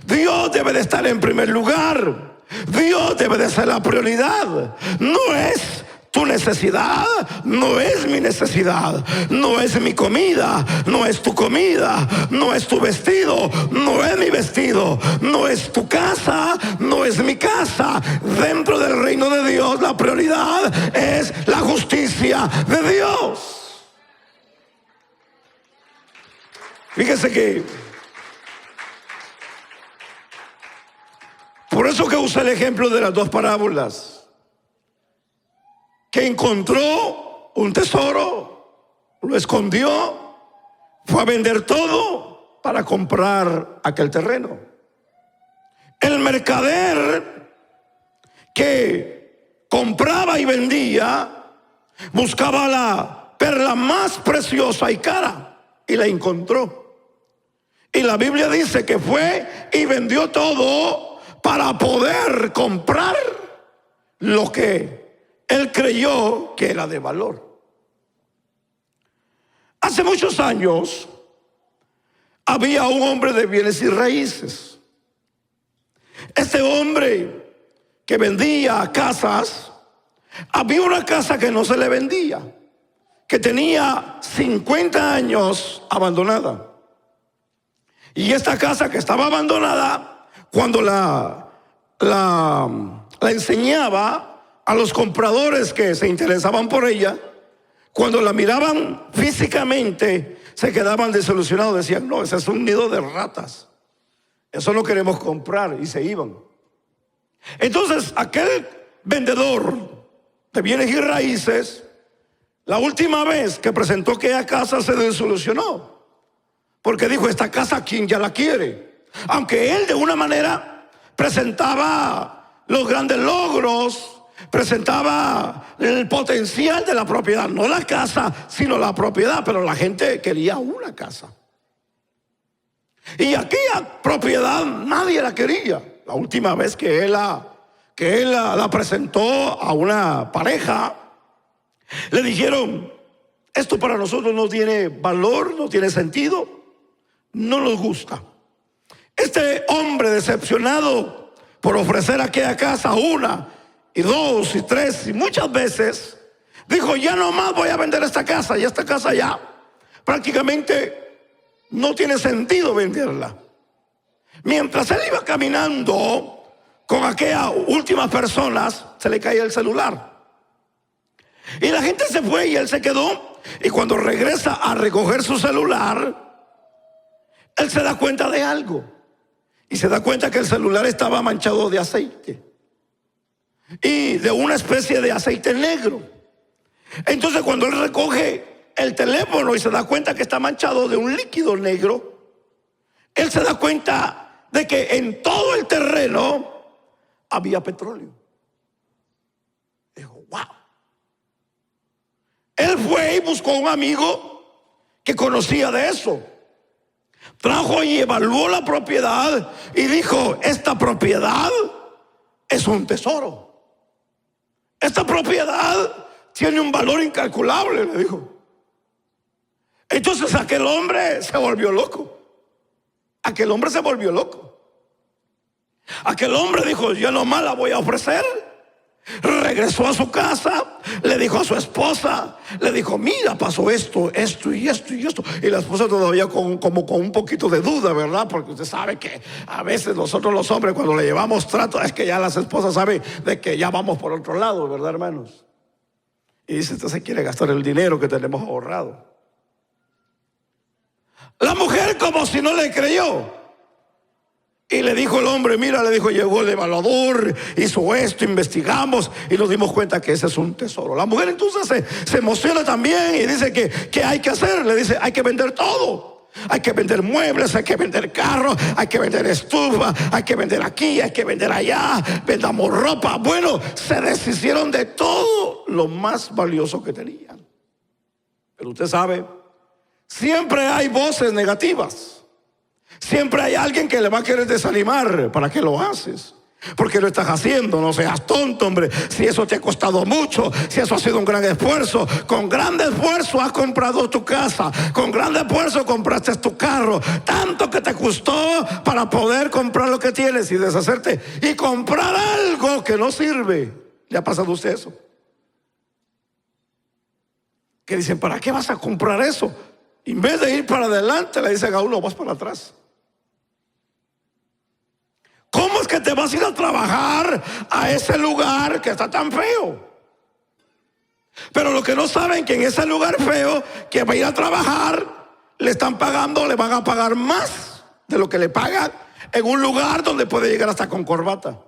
Speaker 1: Dios debe de estar en primer lugar. Dios debe de ser la prioridad. No es Tu necesidad no es mi necesidad, no es mi comida, no es tu comida, no es tu vestido, no es mi vestido, no es tu casa, no es mi casa. Dentro del reino de Dios la prioridad es la justicia de Dios. Fíjese que por eso que usa el ejemplo de las dos parábolas, que encontró un tesoro, lo escondió, fue a vender todo para comprar aquel terreno. El mercader que compraba y vendía buscaba la perla más preciosa y cara y la encontró. Y la Biblia dice que fue y vendió todo para poder comprar lo que él creyó que era de valor. Hace muchos años había un hombre de bienes y raíces. Este hombre que vendía casas, había una casa que no se le vendía, que tenía 50 años abandonada. Y esta casa que estaba abandonada, cuando la enseñaba a los compradores que se interesaban por ella, cuando la miraban físicamente, se quedaban desilusionados. Decían: no, ese es un nido de ratas, eso no queremos comprar, y se iban. Entonces aquel vendedor de bienes y raíces, la última vez que presentó aquella casa, se desilusionó, porque dijo: esta casa, ¿quién ya la quiere? Aunque él de una manera presentaba los grandes logros, presentaba el potencial de la propiedad, no la casa, sino la propiedad, pero la gente quería una casa. Y aquella propiedad nadie la quería. La última vez que él la presentó a una pareja, le dijeron: esto para nosotros no tiene valor, no tiene sentido, no nos gusta. Este hombre, decepcionado por ofrecer aquella casa una y dos y tres y muchas veces, dijo: ya no más voy a vender esta casa. Y esta casa ya prácticamente no tiene sentido venderla. Mientras él iba caminando con aquellas últimas personas, se le caía el celular. Y la gente se fue y él se quedó. Y cuando regresa a recoger su celular, él se da cuenta de algo. Y se da cuenta que el celular estaba manchado de aceite, y de una especie de aceite negro. Entonces cuando él recoge el teléfono y se da cuenta que está manchado de un líquido negro, él se da cuenta de que en todo el terreno había petróleo. Dijo: wow. Él fue y buscó a un amigo que conocía de eso. Trajo y evaluó la propiedad y dijo: esta propiedad es un tesoro. Esta propiedad tiene un valor incalculable, le dijo. Entonces aquel hombre se volvió loco. Aquel hombre se volvió loco. Aquel hombre dijo: yo nomás la voy a ofrecer. Regresó a su casa, le dijo a su esposa, le dijo: mira, pasó esto, esto y esto y esto. Y la esposa todavía como con un poquito de duda, ¿verdad? Porque usted sabe que a veces nosotros los hombres, cuando le llevamos trato, es que ya las esposas saben de que ya vamos por otro lado, ¿verdad, hermanos? Y dice: usted se quiere gastar el dinero que tenemos ahorrado. La mujer como si no le creyó. Y le dijo el hombre: mira, le dijo, llegó el evaluador, hizo esto, investigamos y nos dimos cuenta que ese es un tesoro. La mujer entonces se emociona también y dice que hay que hacer. Le dice: hay que vender todo. Hay que vender muebles, hay que vender carros, hay que vender estufa, hay que vender aquí, hay que vender allá, vendamos ropa. Bueno, se deshicieron de todo lo más valioso que tenían. Pero usted sabe, siempre hay voces negativas. Siempre hay alguien que le va a querer desanimar. ¿Para qué lo haces? ¿Por qué lo estás haciendo? No seas tonto, hombre. Si eso te ha costado mucho, si eso ha sido un gran esfuerzo. Con gran esfuerzo has comprado tu casa, con gran esfuerzo compraste tu carro. Tanto que te costó para poder comprar lo que tienes y deshacerte y comprar algo que no sirve. ¿Le ha pasado a usted eso? que dicen, ¿para qué vas a comprar eso? En vez de ir para adelante, le dicen a uno, vas para atrás. ¿Cómo es que te vas a ir a trabajar a ese lugar que está tan feo? Pero lo que no saben, que en ese lugar feo que va a ir a trabajar, le están pagando, le van a pagar más de lo que le pagan en un lugar donde puede llegar hasta con corbata.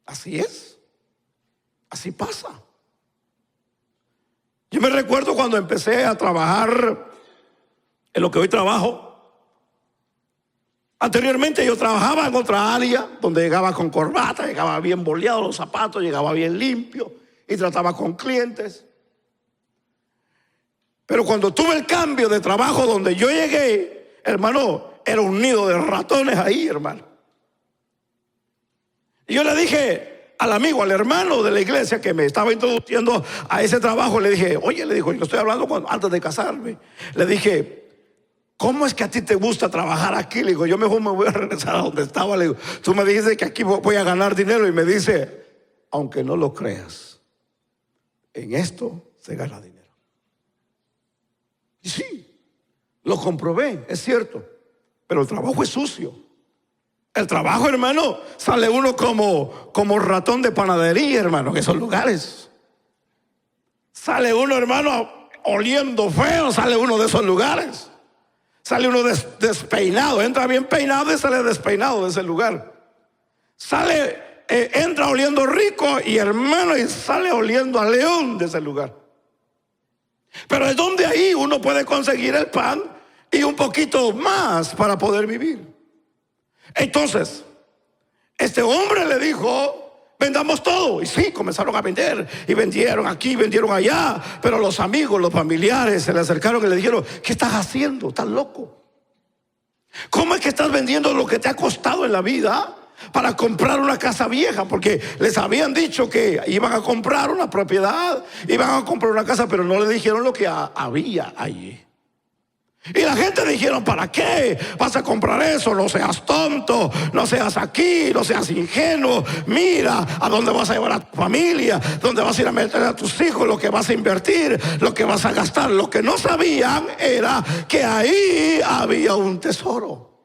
Speaker 1: Así es. Así pasa. Yo me recuerdo cuando empecé a trabajar en lo que hoy trabajo. Anteriormente yo trabajaba en otra área donde llegaba con corbata, llegaba bien boleado los zapatos, llegaba bien limpio y trataba con clientes. Pero cuando tuve el cambio de trabajo donde yo llegué, hermano, era un nido de ratones ahí, hermano. Y yo le dije al amigo, al hermano de la iglesia que me estaba introduciendo a ese trabajo, le dije, oye, le dijo, yo estoy hablando antes de casarme, le dije, ¿cómo es que a ti te gusta trabajar aquí? Le digo, yo mejor me voy a regresar a donde estaba. Le digo, tú me dijiste que aquí voy a ganar dinero. Y me dice, aunque no lo creas, en esto se gana dinero. Y sí, lo comprobé, es cierto. Pero el trabajo es sucio. El trabajo, hermano, sale uno como ratón de panadería, hermano, en esos lugares. Sale uno, hermano, oliendo feo, sale uno de esos lugares. Sale uno despeinado, entra bien peinado y sale despeinado de ese lugar. Entra oliendo rico y hermano, y sale oliendo a león de ese lugar. Pero es donde ahí uno puede conseguir el pan y un poquito más para poder vivir. Entonces, este hombre le dijo, vendamos todo. Y sí, comenzaron a vender. Y vendieron aquí, vendieron allá. Pero los amigos, los familiares se le acercaron y le dijeron, ¿qué estás haciendo? ¿Estás loco? ¿Cómo es que estás vendiendo lo que te ha costado en la vida para comprar una casa vieja? Porque les habían dicho que iban a comprar una propiedad, iban a comprar una casa, pero no le dijeron lo que había allí. Y la gente dijeron, ¿para qué vas a comprar eso? No seas tonto, no seas aquí, no seas ingenuo. Mira a dónde vas a llevar a tu familia, dónde vas a ir a meter a tus hijos, lo que vas a invertir, lo que vas a gastar. Lo que no sabían era que ahí había un tesoro.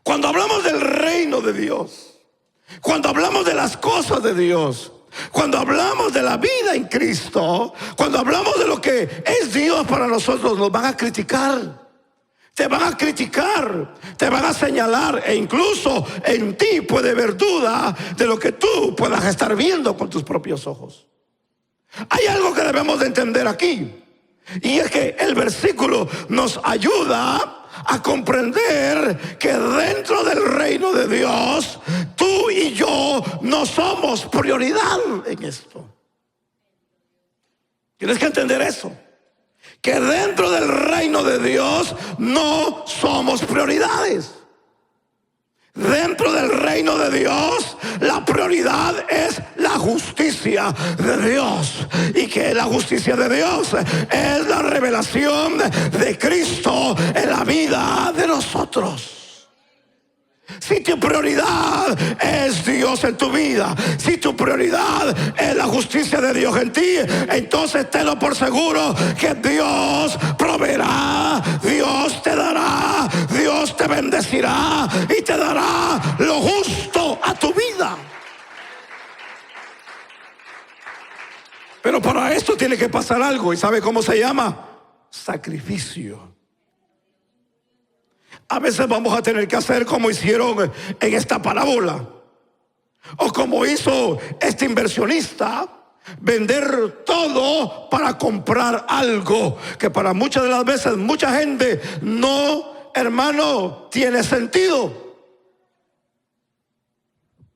Speaker 1: Cuando hablamos del reino de Dios, cuando hablamos de las cosas de Dios, cuando hablamos de la vida en Cristo, cuando hablamos de lo que es Dios para nosotros, nos van a criticar. Te van a criticar, te van a señalar, e incluso en ti puede haber duda de lo que tú puedas estar viendo con tus propios ojos. Hay algo que debemos de entender aquí, y es que el versículo nos ayuda a comprender que dentro del reino de Dios, tú y yo no somos prioridad en esto. Tienes que entender eso, que dentro del reino de Dios no somos prioridades. Dentro del reino de Dios, la prioridad es la justicia de Dios. Y que la justicia de Dios es la revelación de Cristo en la vida de nosotros. Si tu prioridad es Dios en tu vida, si tu prioridad es la justicia de Dios en ti, entonces tenlo por seguro que Dios proveerá, Dios te dará, Dios te bendecirá y te dará lo justo a tu vida. Pero para esto tiene que pasar algo, ¿y sabe cómo se llama? Sacrificio. A veces vamos a tener que hacer como hicieron en esta parábola, o como hizo este inversionista, vender todo para comprar algo que para muchas de las veces mucha gente no, hermano, tiene sentido.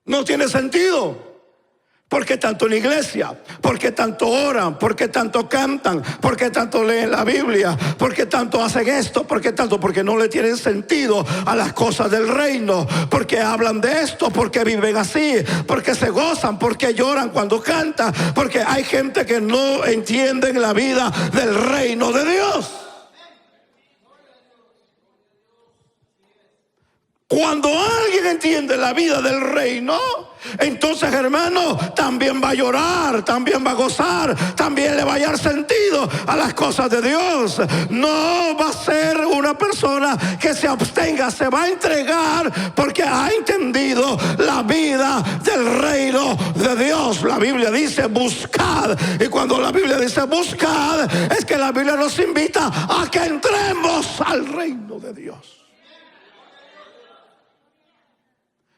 Speaker 1: No tiene sentido. ¿Por qué tanto en la iglesia? ¿Por qué tanto oran? ¿Por qué tanto cantan? ¿Por qué tanto leen la Biblia? ¿Por qué tanto hacen esto? ¿Por qué tanto? Porque no le tienen sentido a las cosas del reino. Porque hablan de esto, porque viven así, porque se gozan, porque lloran cuando cantan, porque hay gente que no entiende la vida del reino de Dios. Cuando alguien entiende la vida del reino, entonces, hermano, también va a llorar, también va a gozar, también le va a hallar sentido a las cosas de Dios. No va a ser una persona que se abstenga, se va a entregar porque ha entendido la vida del reino de Dios. La Biblia dice buscad, y cuando la Biblia dice buscad, es que la Biblia nos invita a que entremos al reino de Dios.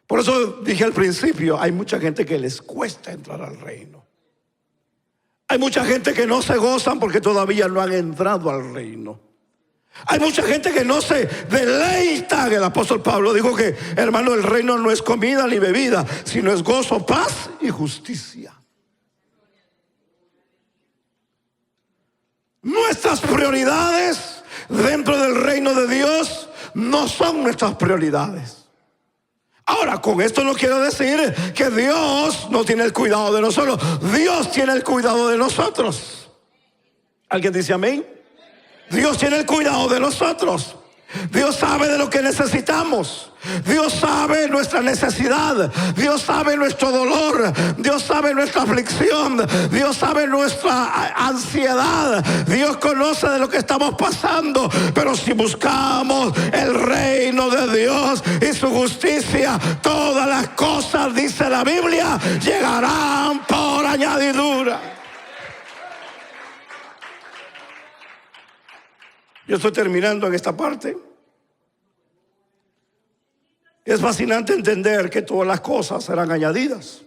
Speaker 1: Por eso dije al principio, hay mucha gente que les cuesta entrar al reino. Hay mucha gente que no se gozan porque todavía no han entrado al reino. Hay mucha gente que no se deleita. El apóstol Pablo dijo que, hermano, el reino no es comida ni bebida, sino es gozo, paz y justicia. Nuestras prioridades dentro del reino de Dios no son nuestras prioridades. Ahora, con esto no quiero decir que Dios no tiene el cuidado de nosotros. Dios tiene el cuidado de nosotros. ¿Alguien dice amén? Dios tiene el cuidado de nosotros. Dios sabe de lo que necesitamos. Dios sabe nuestra necesidad. Dios sabe nuestro dolor. Dios sabe nuestra aflicción. Dios sabe nuestra ansiedad. Dios conoce de lo que estamos pasando. Pero si buscamos el reino de Dios y su justicia, todas las cosas, dice la Biblia, llegarán por añadidura. Yo estoy terminando en esta parte. Es fascinante entender que todas las cosas serán añadidas.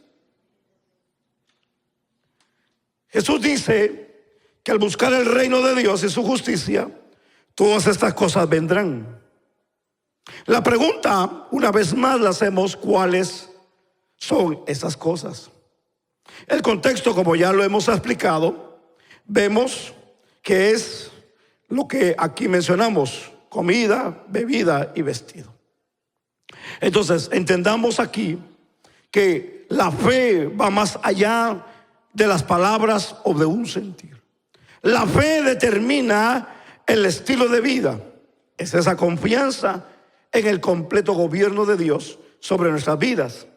Speaker 1: Jesús dice que al buscar el reino de Dios y su justicia, todas estas cosas vendrán. La pregunta, una vez más la hacemos, ¿cuáles son esas cosas? El contexto, como ya lo hemos explicado, vemos que es lo que aquí mencionamos: comida, bebida y vestido. Entonces, entendamos aquí que la fe va más allá de las palabras o de un sentir. La fe determina el estilo de vida. Es esa confianza en el completo gobierno de Dios sobre nuestras vidas.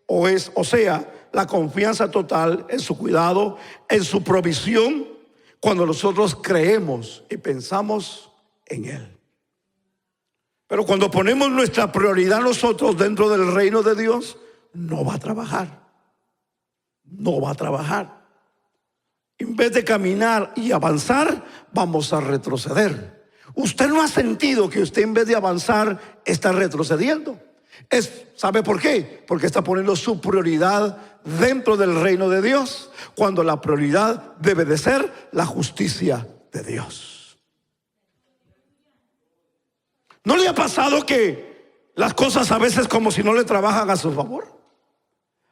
Speaker 1: O sea, la confianza total en su cuidado, en su provisión, cuando nosotros creemos y pensamos en Él. Pero cuando ponemos nuestra prioridad nosotros dentro del reino de Dios, no va a trabajar. No va a trabajar. En vez de caminar y avanzar, vamos a retroceder. Usted no ha sentido que usted, en vez de avanzar, está retrocediendo. ¿Sabe por qué? Porque está poniendo su prioridad dentro del reino de Dios, cuando la prioridad debe de ser la justicia de Dios. ¿No le ha pasado que las cosas a veces como si no le trabajan a su favor?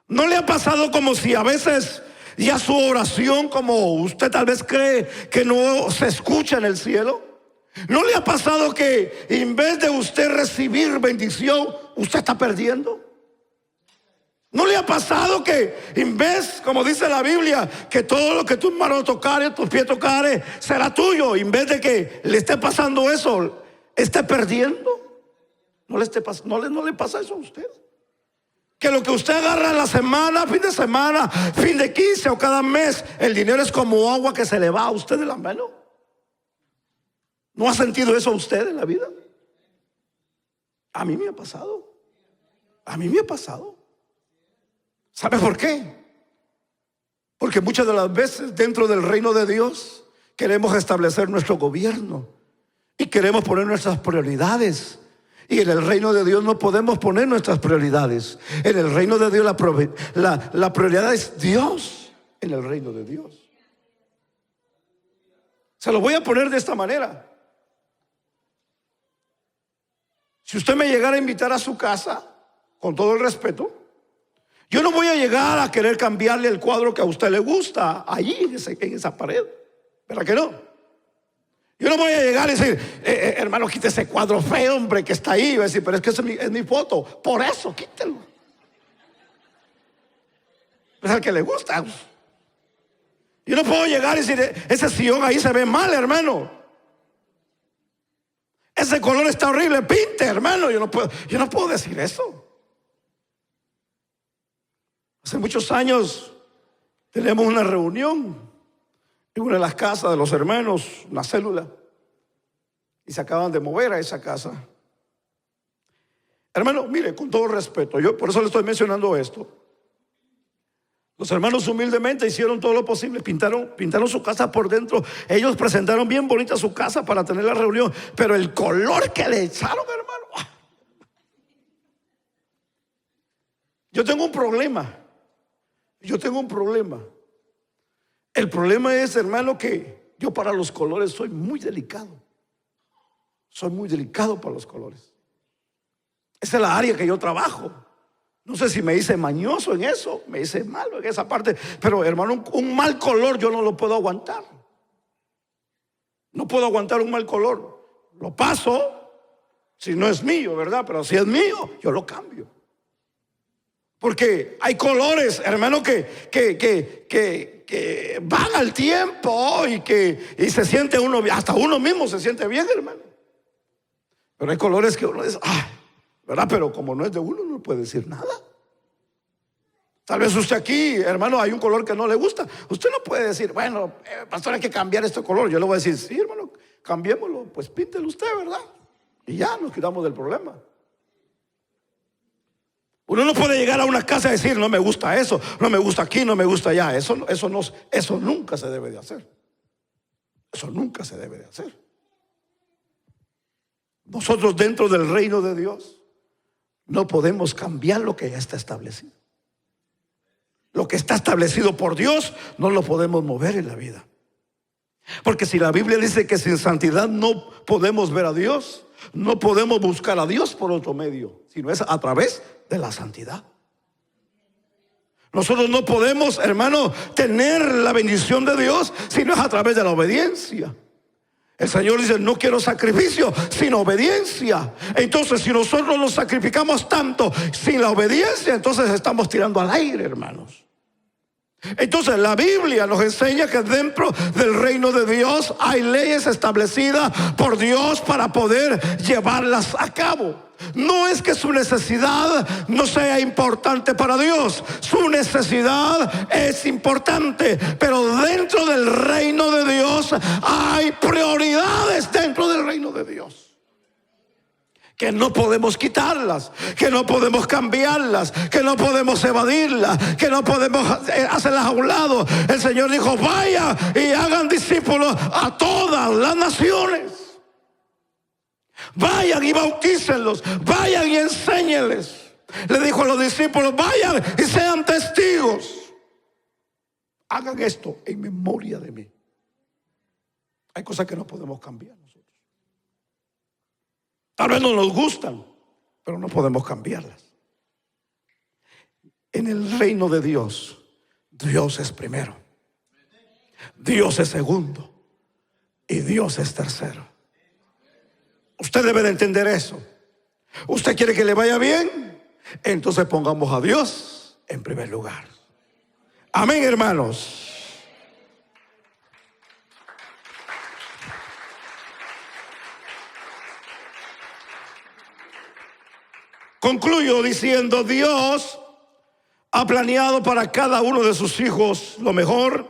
Speaker 1: ¿No le ha pasado como si a veces ya su oración, como usted tal vez cree que no se escucha en el cielo? ¿No le ha pasado que en vez de usted recibir bendición, usted está perdiendo? ¿No le ha pasado que en vez, como dice la Biblia, que todo lo que tus manos tocare, tus pies tocare, será tuyo? En vez de que le esté pasando eso, esté perdiendo. ¿No le pasa eso a usted? Que lo que usted agarra la semana, fin de semana, fin de 15 o cada mes, el dinero es como agua que se le va a usted de la mano. ¿No ha sentido eso usted en la vida? A mí me ha pasado. A mí me ha pasado. ¿Sabe por qué? Porque muchas de las veces dentro del reino de Dios queremos establecer nuestro gobierno y queremos poner nuestras prioridades. Y en el reino de Dios no podemos poner nuestras prioridades. En el reino de Dios la prioridad es Dios. En el reino de Dios. Se lo voy a poner de esta manera. Si usted me llegara a invitar a su casa, con todo el respeto, yo no voy a llegar a querer cambiarle el cuadro que a usted le gusta allí en esa pared. ¿Verdad que no? Yo no voy a llegar y decir, hermano, quite ese cuadro feo, hombre, que está ahí. Voy a decir, pero es que es mi foto. Por eso, quítelo. Es el que le gusta. Yo no puedo llegar y decir, ese sillón ahí se ve mal, hermano. Ese color está horrible, pinte, hermano. Yo no puedo decir eso. muchos años tenemos una reunión en una de las casas de los hermanos, una célula, y se acaban de mover a esa casa. Hermano, mire, con todo respeto, yo por eso le estoy mencionando esto. Los hermanos humildemente hicieron todo lo posible, pintaron su casa por dentro. Ellos presentaron bien bonita su casa para tener la reunión, pero el color que le echaron, hermano. Yo tengo un problema. El problema es, hermano, que yo para los colores soy muy delicado. Soy muy delicado para los colores. Esa es la área que yo trabajo. No sé si me hice mañoso en eso, me hice malo en esa parte, pero hermano, un mal color yo no lo puedo aguantar. No puedo aguantar un mal color. Lo paso si no es mío, ¿verdad? Pero si es mío, yo lo cambio. Porque hay colores, hermano, que van al tiempo y se siente uno, hasta uno mismo se siente bien, hermano. Pero hay colores que uno dice, ¿verdad? Pero como no es de uno, no puede decir nada. Tal vez usted aquí, hermano, hay un color que no le gusta. Usted no puede decir, bueno, pastor, hay que cambiar este color. Yo le voy a decir, sí, hermano, cambiémoslo. Pues píntelo usted, ¿verdad? Y ya nos quitamos del problema. Uno no puede llegar a una casa y decir, no me gusta eso, no me gusta aquí, no me gusta allá. Eso nunca se debe de hacer. Eso nunca se debe de hacer. Nosotros dentro del reino de Dios no podemos cambiar lo que ya está establecido. Lo que está establecido por Dios no lo podemos mover en la vida. Porque si la Biblia dice que sin santidad no podemos ver a Dios, no podemos buscar a Dios por otro medio, sino es a través de la santidad. Nosotros no podemos, hermano, tener la bendición de Dios si no es a través de la obediencia. El Señor dice, no quiero sacrificio, sino obediencia. Entonces, si nosotros nos sacrificamos tanto sin la obediencia, entonces estamos tirando al aire, hermanos. Entonces la Biblia nos enseña que dentro del reino de Dios hay leyes establecidas por Dios para poder llevarlas a cabo. No es que su necesidad no sea importante para Dios, su necesidad es importante, pero dentro del reino de Dios hay prioridades dentro del reino de Dios que no podemos quitarlas, que no podemos cambiarlas, que no podemos evadirlas, que no podemos hacerlas a un lado. El Señor dijo, vayan y hagan discípulos a todas las naciones. Vayan y bautícenlos, vayan y enséñenles. Le dijo a los discípulos, vayan y sean testigos. Hagan esto en memoria de mí. Hay cosas que no podemos cambiar nosotros. Tal vez no nos gustan, pero no podemos cambiarlas. En el reino de Dios, Dios es primero, Dios es segundo y Dios es tercero. Usted debe de entender eso. ¿Usted quiere que le vaya bien? Entonces pongamos a Dios en primer lugar. Amén, hermanos. Concluyo diciendo, Dios ha planeado para cada uno de sus hijos lo mejor.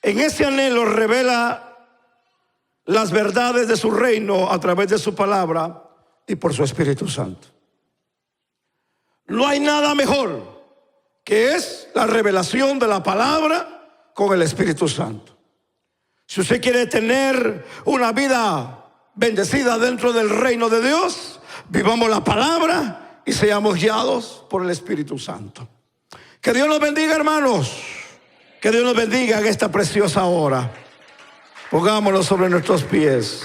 Speaker 1: En ese anhelo revela las verdades de su reino a través de su palabra y por su Espíritu Santo. No hay nada mejor que es la revelación de la palabra con el Espíritu Santo. Si usted quiere tener una vida bendecida dentro del reino de Dios, vivamos la palabra y seamos guiados por el Espíritu Santo. Que Dios nos bendiga, hermanos. Que Dios nos bendiga en esta preciosa hora. Pongámonos sobre nuestros pies.